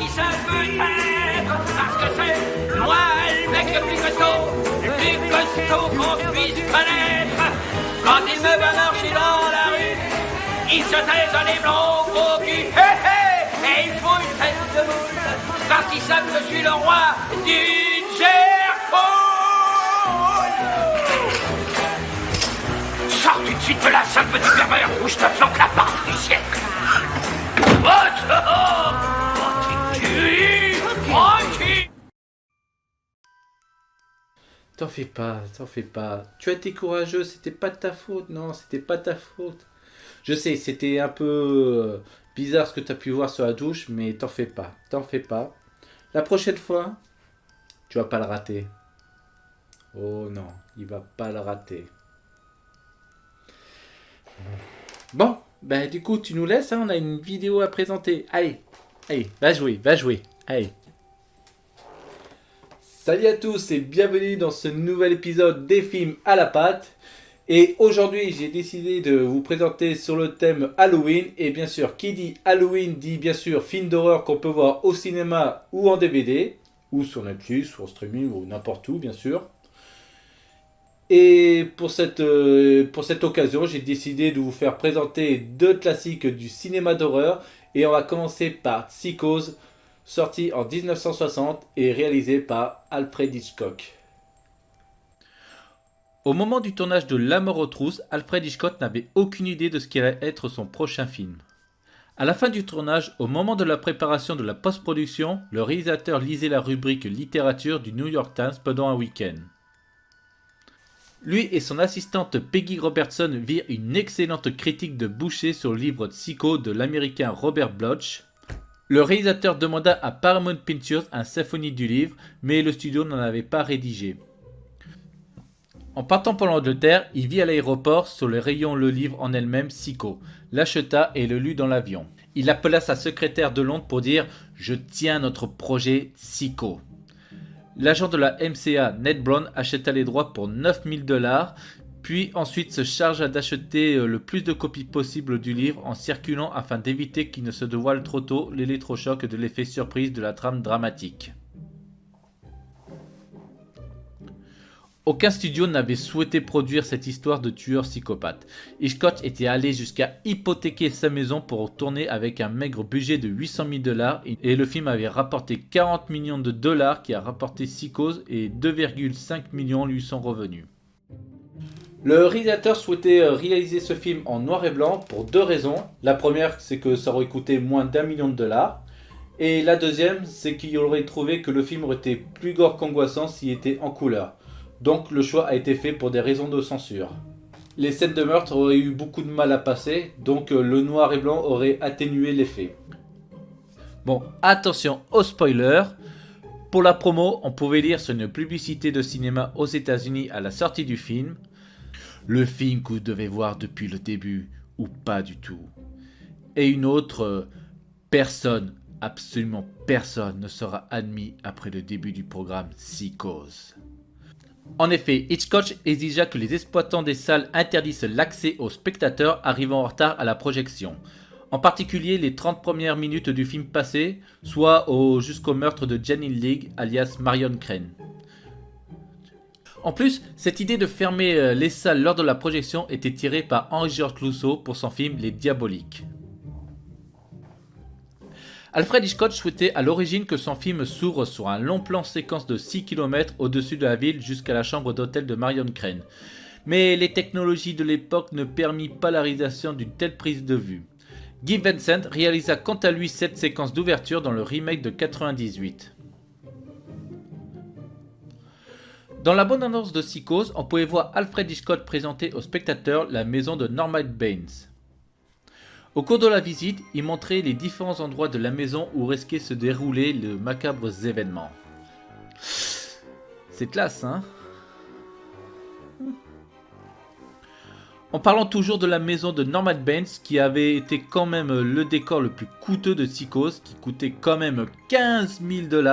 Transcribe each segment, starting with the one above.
qui ça peut être, parce que c'est moi le mec le plus costaud qu'on puisse connaître. Quand il me voit marcher dans la rue, il se taise dans les blonds gros cul, et il faut une tête de moule, parce qu'ils savent que je suis le roi du Jerko. Sors tout de suite de là, sale petit pervers, ou je te flanque la barre du siècle. T'en fais pas, t'en fais pas. Tu as été courageux, c'était pas de ta faute, non, c'était pas de ta faute. Je sais, c'était un peu bizarre ce que t'as pu voir sur la douche, mais t'en fais pas, t'en fais pas. La prochaine fois, tu vas pas le rater. Oh non, il va pas le rater. Bon, ben du coup, tu nous laisses, hein, on a une vidéo à présenter. Allez, allez, va jouer, allez. Salut à tous et bienvenue dans ce nouvel épisode des films à la pâte. Et aujourd'hui, j'ai décidé de vous présenter sur le thème Halloween. Et bien sûr, qui dit Halloween dit bien sûr film d'horreur qu'on peut voir au cinéma ou en DVD, ou sur Netflix, ou en streaming, ou n'importe où, bien sûr. Et pour cette occasion, j'ai décidé de vous faire présenter deux classiques du cinéma d'horreur. Et on va commencer par Psychose, sorti en 1960 et réalisé par Alfred Hitchcock. Au moment du tournage de La mort aux trousses, Alfred Hitchcock n'avait aucune idée de ce qu'allait être son prochain film. À la fin du tournage, au moment de la préparation de la post-production, le réalisateur lisait la rubrique littérature du New York Times pendant un week-end. Lui et son assistante Peggy Robertson virent une excellente critique de boucher sur le livre Psycho de l'américain Robert Bloch. Le réalisateur demanda à Paramount Pictures un symphonie du livre, mais le studio n'en avait pas rédigé. En partant pour l'Angleterre, il vit à l'aéroport sur le rayon le livre en elle-même Psycho, l'acheta et le lut dans l'avion. Il appela sa secrétaire de Londres pour dire « Je tiens notre projet Psycho ». L'agent de la MCA, Ned Brown, acheta les droits pour $9 000, puis ensuite se chargea d'acheter le plus de copies possible du livre en circulant afin d'éviter qu'il ne se dévoile trop tôt l'électrochoc de l'effet surprise de la trame dramatique. Aucun studio n'avait souhaité produire cette histoire de tueur psychopathe. Hitchcock était allé jusqu'à hypothéquer sa maison pour tourner avec un maigre budget de $800 000 et le film avait rapporté $40 millions qui a rapporté Psychose et 2,5 millions lui sont revenus. Le réalisateur souhaitait réaliser ce film en noir et blanc pour deux raisons. La première, c'est que ça aurait coûté moins d'$1 million. Et la deuxième, c'est qu'il aurait trouvé que le film aurait été plus gore qu'angoissant s'il était en couleur. Donc le choix a été fait pour des raisons de censure. Les scènes de meurtre auraient eu beaucoup de mal à passer, donc le noir et blanc aurait atténué l'effet. Bon, attention aux spoilers. Pour la promo, on pouvait lire sur une publicité de cinéma aux États-Unis à la sortie du film. Le film que vous devez voir depuis le début, ou pas du tout. Et une autre, personne, absolument personne ne sera admis après le début du programme Psychose. En effet, Hitchcock exigea que les exploitants des salles interdisent l'accès aux spectateurs arrivant en retard à la projection. En particulier les 30 premières minutes du film passé, soit jusqu'au meurtre de Janine Leigh, alias Marion Crane. En plus, cette idée de fermer les salles lors de la projection était tirée par Henri-Georges Clouzot pour son film Les Diaboliques. Alfred Hitchcock souhaitait à l'origine que son film s'ouvre sur un long plan séquence de 6 km au-dessus de la ville jusqu'à la chambre d'hôtel de Marion Crane. Mais les technologies de l'époque ne permirent pas la réalisation d'une telle prise de vue. Guy Vincent réalisa quant à lui cette séquence d'ouverture dans le remake de 98. Dans la bande-annonce de Psychose, on pouvait voir Alfred Hitchcock présenter aux spectateurs la maison de Norman Bates. Au cours de la visite, il montrait les différents endroits de la maison où risquaient se dérouler les macabres événements. C'est classe, hein? En parlant toujours de la maison de Norman Bates, qui avait été quand même le décor le plus coûteux de Psychose, qui coûtait quand même $15 000,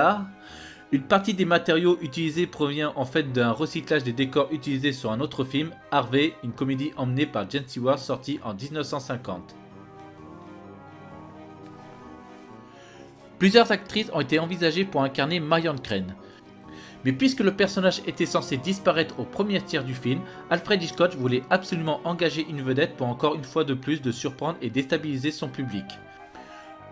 une partie des matériaux utilisés provient en fait d'un recyclage des décors utilisés sur un autre film, Harvey, une comédie emmenée par James Stewart sortie en 1950. Plusieurs actrices ont été envisagées pour incarner Marion Crane. Mais puisque le personnage était censé disparaître au premier tiers du film, Alfred Hitchcock voulait absolument engager une vedette pour encore une fois de plus de surprendre et déstabiliser son public.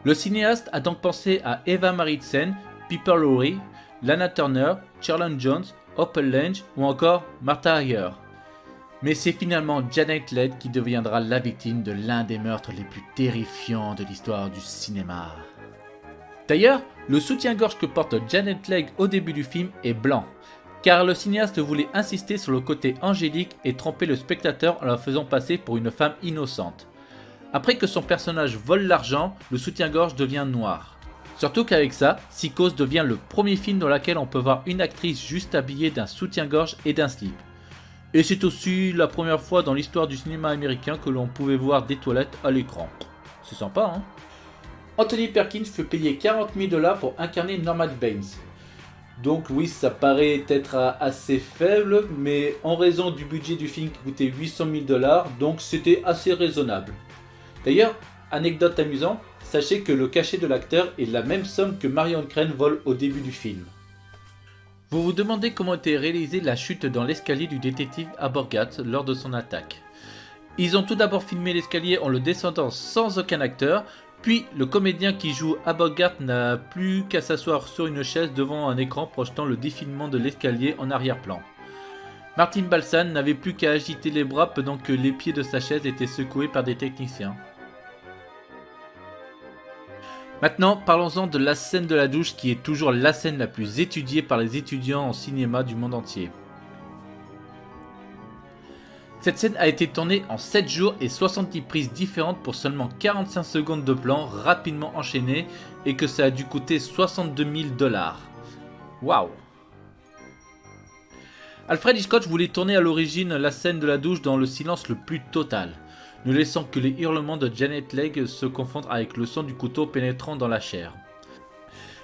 Le cinéaste a donc pensé à Eva Maritzen, Piper Laurie, Lana Turner, Charlene Jones, Opal Lange ou encore Martha Ayer. Mais c'est finalement Janet Leigh qui deviendra la victime de l'un des meurtres les plus terrifiants de l'histoire du cinéma. D'ailleurs, le soutien-gorge que porte Janet Leigh au début du film est blanc, car le cinéaste voulait insister sur le côté angélique et tromper le spectateur en la faisant passer pour une femme innocente. Après que son personnage vole l'argent, le soutien-gorge devient noir. Surtout qu'avec ça, Psychose devient le premier film dans lequel on peut voir une actrice juste habillée d'un soutien-gorge et d'un slip. Et c'est aussi la première fois dans l'histoire du cinéma américain que l'on pouvait voir des toilettes à l'écran. C'est sympa, hein? Anthony Perkins fut payé 40 000 $ pour incarner Norman Baines. Donc oui, ça paraît être assez faible, mais en raison du budget du film qui coûtait 800 000 $, donc c'était assez raisonnable. D'ailleurs, anecdote amusante, sachez que le cachet de l'acteur est la même somme que Marion Crane vole au début du film. Vous vous demandez comment était réalisée la chute dans l'escalier du détective Aborgat lors de son attaque. Ils ont tout d'abord filmé l'escalier en le descendant sans aucun acteur, puis le comédien qui joue Aborgat n'a plus qu'à s'asseoir sur une chaise devant un écran projetant le défilement de l'escalier en arrière-plan. Martin Balsam n'avait plus qu'à agiter les bras pendant que les pieds de sa chaise étaient secoués par des techniciens. Maintenant, parlons-en de la scène de la douche qui est toujours la scène la plus étudiée par les étudiants en cinéma du monde entier. Cette scène a été tournée en 7 jours et 70 prises différentes pour seulement 45 secondes de plan rapidement enchaînés et que ça a dû coûter 62 000 $. Waouh! Alfred Hitchcock voulait tourner à l'origine la scène de la douche dans le silence le plus total, ne laissant que les hurlements de Janet Leigh se confondre avec le son du couteau pénétrant dans la chair.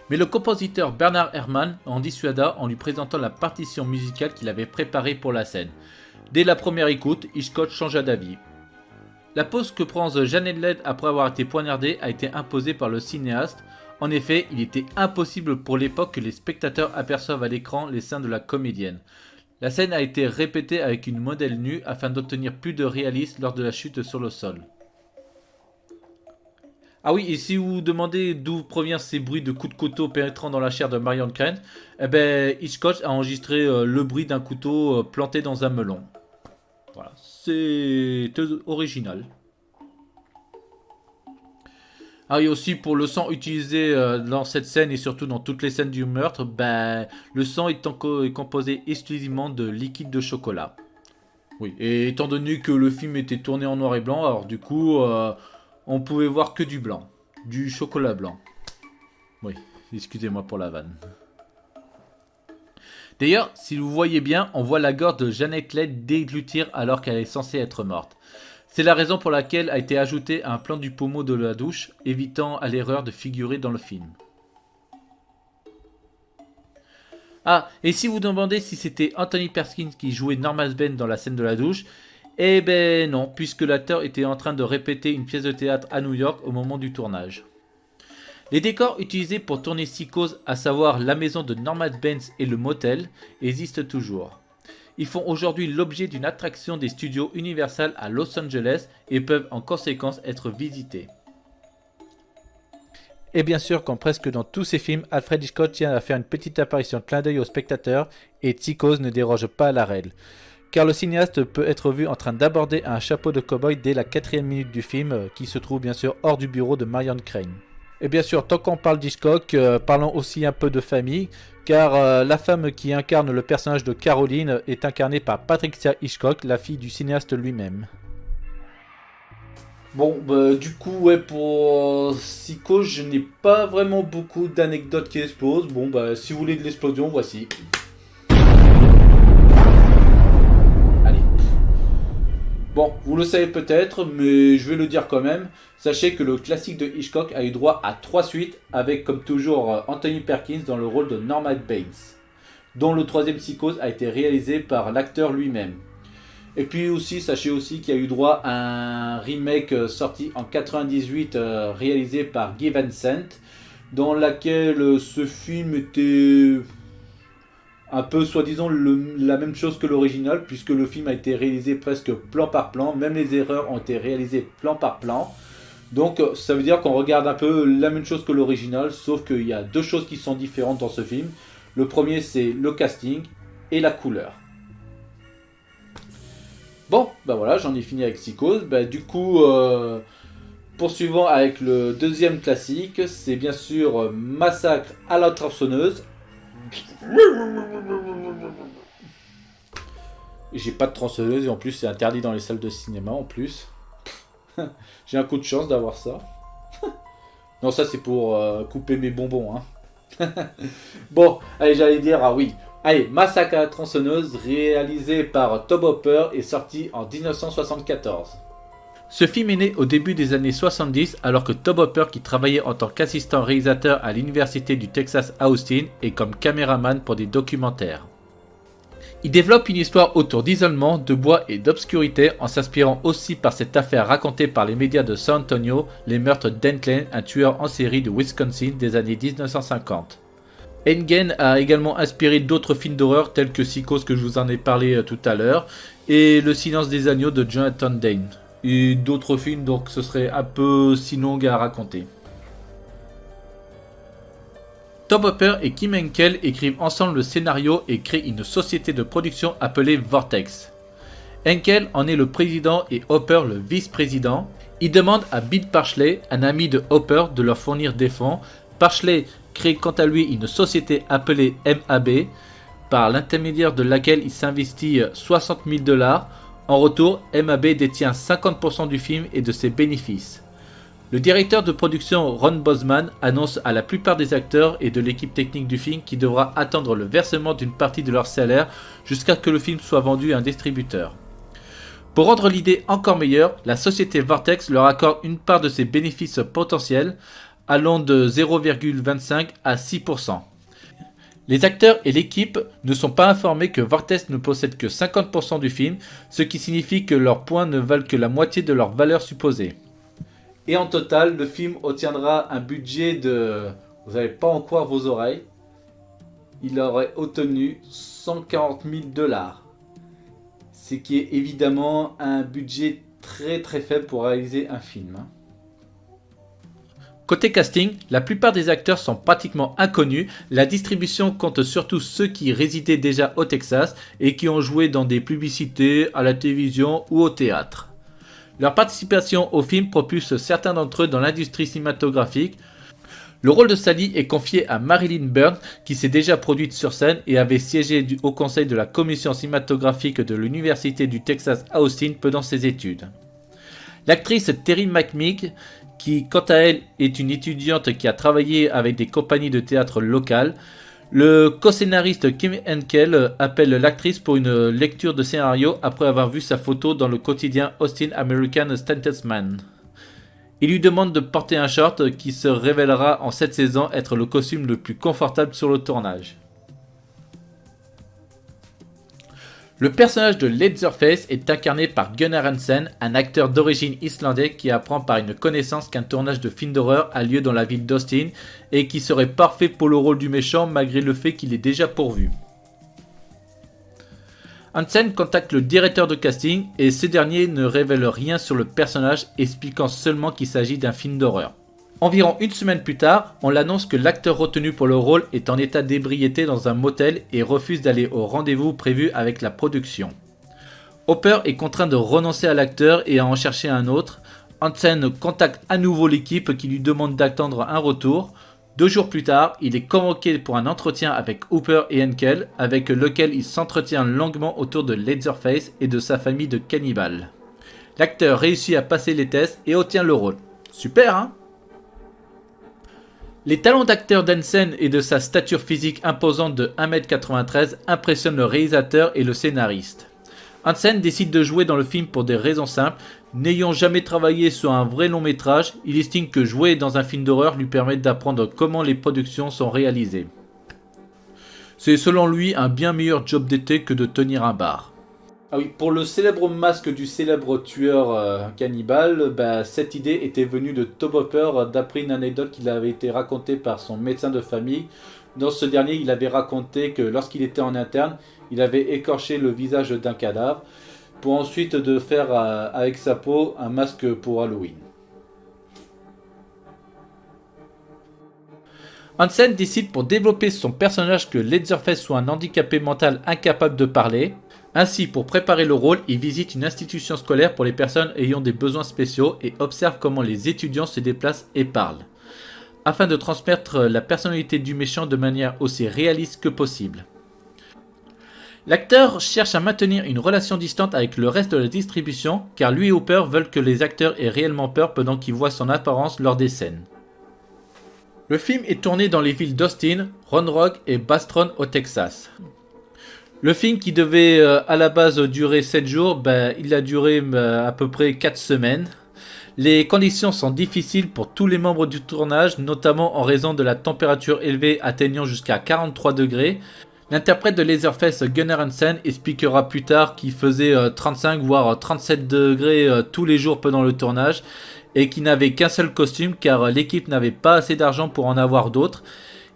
Mais le compositeur Bernard Herrmann en dissuada en lui présentant la partition musicale qu'il avait préparée pour la scène. Dès la première écoute, Hitchcock changea d'avis. La pose que prend Janet Leigh après avoir été poignardée a été imposée par le cinéaste. En effet, il était impossible pour l'époque que les spectateurs aperçoivent à l'écran les seins de la comédienne. La scène a été répétée avec une modèle nue afin d'obtenir plus de réalisme lors de la chute sur le sol. Ah oui, et si vous vous demandez d'où proviennent ces bruits de coups de couteau pénétrant dans la chair de Marion Crane, Hitchcock a enregistré le bruit d'un couteau planté dans un melon. Voilà, c'est original. Ah et aussi pour le sang utilisé dans cette scène et surtout dans toutes les scènes du meurtre, le sang est composé exclusivement de liquide de chocolat. Oui, et étant donné que le film était tourné en noir et blanc, alors du coup on pouvait voir que du blanc, du chocolat blanc. Oui, excusez-moi pour la vanne. D'ailleurs, si vous voyez bien, on voit la gorge de Janet Leigh déglutir alors qu'elle est censée être morte. C'est la raison pour laquelle a été ajouté un plan du pommeau de la douche, évitant à l'erreur de figurer dans le film. Ah, et si vous demandez si c'était Anthony Perkins qui jouait Norman Baines dans la scène de la douche, eh ben non, puisque l'acteur était en train de répéter une pièce de théâtre à New York au moment du tournage. Les décors utilisés pour tourner Psychose, à savoir la maison de Norman Baines et le motel, existent toujours. Ils font aujourd'hui l'objet d'une attraction des studios Universal à Los Angeles et peuvent en conséquence être visités. Et bien sûr, comme presque dans tous ses films, Alfred Hitchcock tient à faire une petite apparition clin d'œil aux spectateurs et Psychose ne déroge pas à la règle. Car le cinéaste peut être vu en train d'aborder un chapeau de cow-boy dès la 4e minute du film, qui se trouve bien sûr hors du bureau de Marion Crane. Et bien sûr, tant qu'on parle d'Hitchcock, parlons aussi un peu de famille, car la femme qui incarne le personnage de Caroline est incarnée par Patricia Hitchcock, la fille du cinéaste lui-même. Bon, du coup, ouais, pour Psychose, je n'ai pas vraiment beaucoup d'anecdotes qui explosent. Bon, si vous voulez de l'explosion, voici. Bon, vous le savez peut-être, mais je vais le dire quand même. Sachez que le classique de Hitchcock a eu droit à 3 suites, avec comme toujours Anthony Perkins dans le rôle de Norman Baines, dont le 3e Psychose a été réalisé par l'acteur lui-même. Et puis aussi, sachez aussi qu'il y a eu droit à un remake sorti en 98 réalisé par Guy Vincent, dans laquelle ce film était un peu soi-disant la même chose que l'original, puisque le film a été réalisé presque plan par plan, même les erreurs ont été réalisées plan par plan. Donc ça veut dire qu'on regarde un peu la même chose que l'original, sauf qu'il y a deux choses qui sont différentes dans ce film. Le premier, c'est le casting et la couleur. Bon, bah voilà, j'en ai fini avec Psychose. Bah, du coup, poursuivons avec le deuxième classique, c'est bien sûr Massacre à la tronçonneuse. J'ai pas de tronçonneuse et en plus c'est interdit dans les salles de cinéma en plus. J'ai un coup de chance d'avoir ça. Non, ça c'est pour couper mes bonbons. Hein. Bon, allez, j'allais dire, ah oui. Allez, Massacre à la tronçonneuse, réalisé par Tobe Hooper et sorti en 1974. Ce film est né au début des années 70 alors que Tobe Hooper, qui travaillait en tant qu'assistant réalisateur à l'université du Texas à Austin et comme caméraman pour des documentaires. Il développe une histoire autour d'isolement, de bois et d'obscurité en s'inspirant aussi par cette affaire racontée par les médias de San Antonio, les meurtres d'Enken, un tueur en série de Wisconsin des années 1950. Engen a également inspiré d'autres films d'horreur tels que Psychose que je vous en ai parlé tout à l'heure et Le silence des agneaux de Jonathan Demme. Et d'autres films, donc ce serait un peu si long à raconter. Tobe Hooper et Kim Henkel écrivent ensemble le scénario et créent une société de production appelée Vortex. Henkel en est le président et Hooper le vice-président. Il demande à Bill Parsley, un ami de Hooper, de leur fournir des fonds. Parsley crée quant à lui une société appelée MAB, par l'intermédiaire de laquelle il s'investit $60 000. En retour, MAB détient 50% du film et de ses bénéfices. Le directeur de production Ron Bosman annonce à la plupart des acteurs et de l'équipe technique du film qu'il devra attendre le versement d'une partie de leur salaire jusqu'à ce que le film soit vendu à un distributeur. Pour rendre l'idée encore meilleure, la société Vortex leur accorde une part de ses bénéfices potentiels allant de 0,25 à 6%. Les acteurs et l'équipe ne sont pas informés que Vortex ne possède que 50% du film, ce qui signifie que leurs points ne valent que la moitié de leur valeur supposée. Et en total, le film obtiendra un budget de... Vous n'allez pas en croire vos oreilles. Il aurait obtenu $140 000. Ce qui est évidemment un budget très très faible pour réaliser un film. Côté casting, la plupart des acteurs sont pratiquement inconnus. La distribution compte surtout ceux qui résidaient déjà au Texas et qui ont joué dans des publicités, à la télévision ou au théâtre. Leur participation au film propulse certains d'entre eux dans l'industrie cinématographique. Le rôle de Sally est confié à Marilyn Burns, qui s'est déjà produite sur scène et avait siégé au conseil de la commission cinématographique de l'université du Texas à Austin pendant ses études. L'actrice Terry McMeek, qui quant à elle est une étudiante qui a travaillé avec des compagnies de théâtre locales. Le co-scénariste Kim Henkel appelle l'actrice pour une lecture de scénario après avoir vu sa photo dans le quotidien Austin American Statesman. Il lui demande de porter un short qui se révélera en cette saison être le costume le plus confortable sur le tournage. Le personnage de Leatherface est incarné par Gunnar Hansen, un acteur d'origine islandais qui apprend par une connaissance qu'un tournage de film d'horreur a lieu dans la ville d'Austin et qui serait parfait pour le rôle du méchant malgré le fait qu'il est déjà pourvu. Hansen contacte le directeur de casting et ce dernier ne révèle rien sur le personnage, expliquant seulement qu'il s'agit d'un film d'horreur. Environ une semaine plus tard, on l'annonce que l'acteur retenu pour le rôle est en état d'ébriété dans un motel et refuse d'aller au rendez-vous prévu avec la production. Hooper est contraint de renoncer à l'acteur et à en chercher un autre. Hansen contacte à nouveau l'équipe qui lui demande d'attendre un retour. 2 jours plus tard, il est convoqué pour un entretien avec Hooper et Henkel, avec lequel il s'entretient longuement autour de Leatherface et de sa famille de cannibales. L'acteur réussit à passer les tests et obtient le rôle. Super, hein ? Les talents d'acteur d'Hansen et de sa stature physique imposante de 1,93 m impressionnent le réalisateur et le scénariste. Hansen décide de jouer dans le film pour des raisons simples. N'ayant jamais travaillé sur un vrai long métrage, il estime que jouer dans un film d'horreur lui permet d'apprendre comment les productions sont réalisées. C'est selon lui un bien meilleur job d'été que de tenir un bar. Ah oui, pour le célèbre masque du célèbre tueur cannibale, cette idée était venue de Tobe Hooper d'après une anecdote qui avait été racontée par son médecin de famille. Dans ce dernier, il avait raconté que lorsqu'il était en interne, il avait écorché le visage d'un cadavre pour ensuite de faire avec sa peau un masque pour Halloween. Hansen décide pour développer son personnage que Leatherface soit un handicapé mental incapable de parler. Ainsi, pour préparer le rôle, il visite une institution scolaire pour les personnes ayant des besoins spéciaux et observe comment les étudiants se déplacent et parlent, afin de transmettre la personnalité du méchant de manière aussi réaliste que possible. L'acteur cherche à maintenir une relation distante avec le reste de la distribution, car lui et Hooper veulent que les acteurs aient réellement peur pendant qu'ils voient son apparence lors des scènes. Le film est tourné dans les villes d'Austin, Round Rock et Bastrop au Texas. Le film qui devait à la base durer 7 jours, il a duré à peu près 4 semaines. Les conditions sont difficiles pour tous les membres du tournage, notamment en raison de la température élevée atteignant jusqu'à 43 degrés. L'interprète de Leatherface, Gunnar Hansen, expliquera plus tard qu'il faisait 35 voire 37 degrés tous les jours pendant le tournage et qu'il n'avait qu'un seul costume car l'équipe n'avait pas assez d'argent pour en avoir d'autres.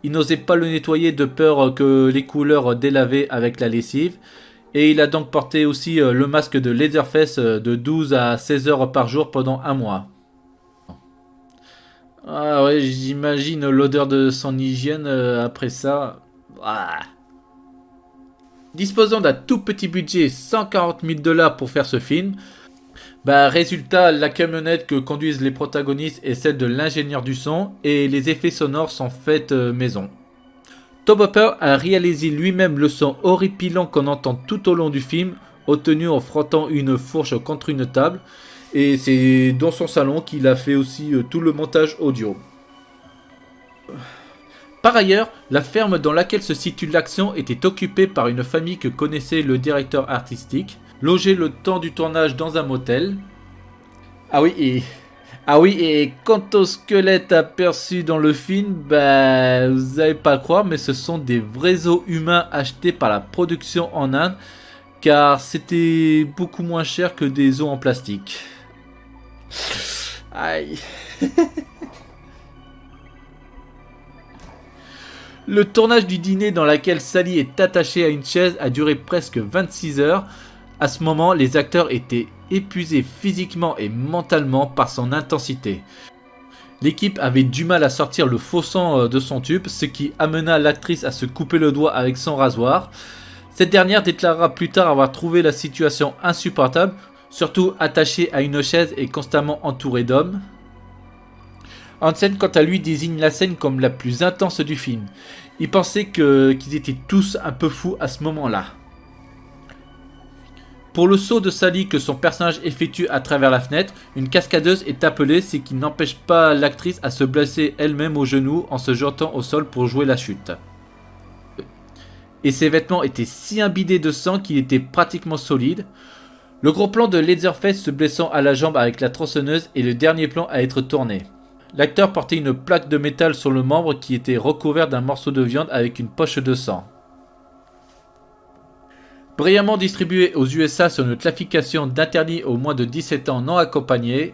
Il n'osait pas le nettoyer de peur que les couleurs délavaient avec la lessive. Et il a donc porté aussi le masque de Leatherface de 12 à 16 heures par jour pendant un mois. Ah ouais, j'imagine l'odeur de son hygiène après ça. Ah. Disposant d'un tout petit budget, 140 000 $ pour faire ce film. Résultat, la camionnette que conduisent les protagonistes est celle de l'ingénieur du son et les effets sonores sont faits maison. Tobe Hooper a réalisé lui-même le son horripilant qu'on entend tout au long du film, obtenu en frottant une fourche contre une table, et c'est dans son salon qu'il a fait aussi tout le montage audio. Par ailleurs, la ferme dans laquelle se situe l'action était occupée par une famille que connaissait le directeur artistique, logé le temps du tournage dans un motel. Ah oui, et quant au squelette aperçu dans le film, vous n'allez pas le croire, mais ce sont des vrais os humains achetés par la production en Inde, car c'était beaucoup moins cher que des os en plastique. Aïe. Le tournage du dîner dans lequel Sally est attachée à une chaise a duré presque 26 heures. À ce moment, les acteurs étaient épuisés physiquement et mentalement par son intensité. L'équipe avait du mal à sortir le faux sang de son tube, ce qui amena l'actrice à se couper le doigt avec son rasoir. Cette dernière déclarera plus tard avoir trouvé la situation insupportable, surtout attachée à une chaise et constamment entourée d'hommes. Hansen, quant à lui, désigne la scène comme la plus intense du film. Il pensait qu'ils étaient tous un peu fous à ce moment-là. Pour le saut de Sally que son personnage effectue à travers la fenêtre, une cascadeuse est appelée, ce qui n'empêche pas l'actrice à se blesser elle-même au genou en se jetant au sol pour jouer la chute. Et ses vêtements étaient si imbibés de sang qu'il était pratiquement solide. Le gros plan de Leatherface se blessant à la jambe avec la tronçonneuse est le dernier plan à être tourné. L'acteur portait une plaque de métal sur le membre qui était recouvert d'un morceau de viande avec une poche de sang. Brillamment distribuée aux USA sur une classification d'interdit aux moins de 17 ans non accompagnés,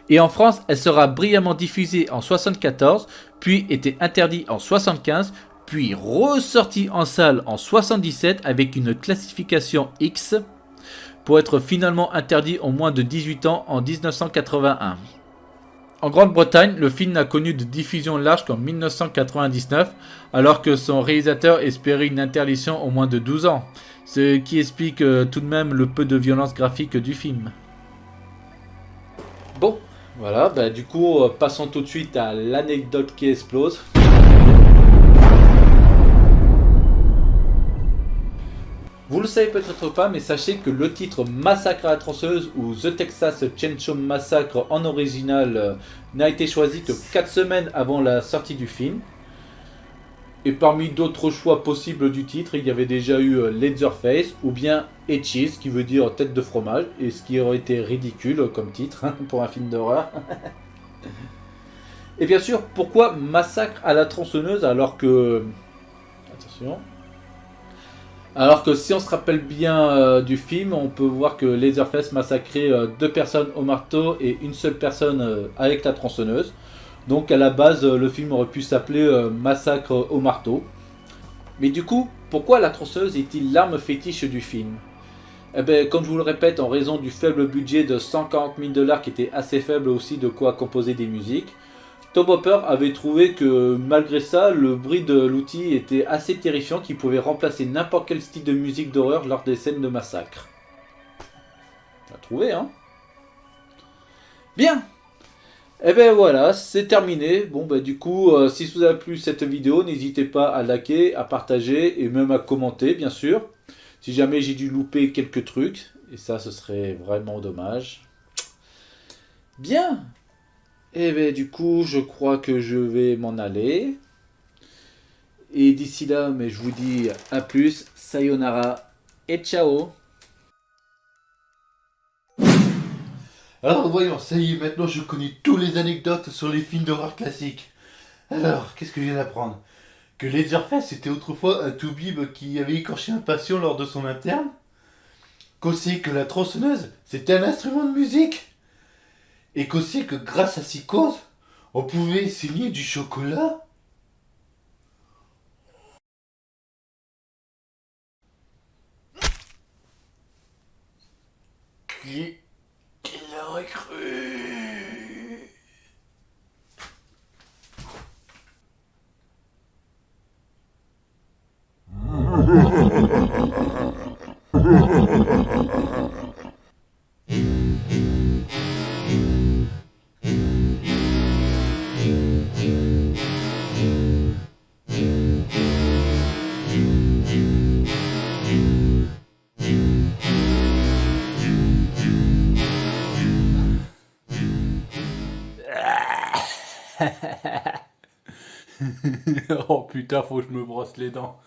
et en France elle sera brillamment diffusée en 74, puis était interdite en 75, puis ressortie en salle en 77 avec une classification X, pour être finalement interdit aux moins de 18 ans en 1981. En Grande-Bretagne, le film n'a connu de diffusion large qu'en 1999, alors que son réalisateur espérait une interdiction aux moins de 12 ans, ce qui explique tout de même le peu de violence graphique du film. Bon, voilà, du coup, passons tout de suite à l'anecdote qui explose. Vous le savez peut-être pas, mais sachez que le titre Massacre à la tronçonneuse ou The Texas Chainsaw Massacre en original n'a été choisi que 4 semaines avant la sortie du film. Et parmi d'autres choix possibles du titre, il y avait déjà eu Leatherface ou bien Cheese, qui veut dire tête de fromage, et ce qui aurait été ridicule comme titre pour un film d'horreur. Et bien sûr, pourquoi Massacre à la tronçonneuse alors que... Attention... Alors que si on se rappelle bien du film, on peut voir que Leatherface massacrait deux personnes au marteau et une seule personne avec la tronçonneuse. Donc à la base, le film aurait pu s'appeler Massacre au marteau. Mais du coup, pourquoi la tronçonneuse est-il l'arme fétiche du film? Eh bien, comme je vous le répète, en raison du faible budget de 140 000 dollars qui était assez faible aussi de quoi composer des musiques, Tom Hopper avait trouvé que malgré ça, le bruit de l'outil était assez terrifiant qu'il pouvait remplacer n'importe quel style de musique d'horreur lors des scènes de massacre. T'as trouvé, hein? Bien. Et ben voilà, c'est terminé. Bon bah du coup, si ça vous a plu cette vidéo, n'hésitez pas à liker, à partager et même à commenter bien sûr. Si jamais j'ai dû louper quelques trucs, et ça ce serait vraiment dommage. Bien. Et ben du coup, je crois que je vais m'en aller. Et d'ici là, mais je vous dis à plus, sayonara et ciao. Alors voyons, ça y est, maintenant je connais toutes les anecdotes sur les films d'horreur classiques. Alors, qu'est-ce que je viens d'apprendre? Que Leatherface était autrefois un toubib qui avait écorché un patient lors de son interne? Qu'aussi que la tronçonneuse, c'était un instrument de musique? Et qu'aussi que grâce à Psychose, on pouvait signer du chocolat? Qui l'aurait cru? Oh putain, faut que je me brosse les dents.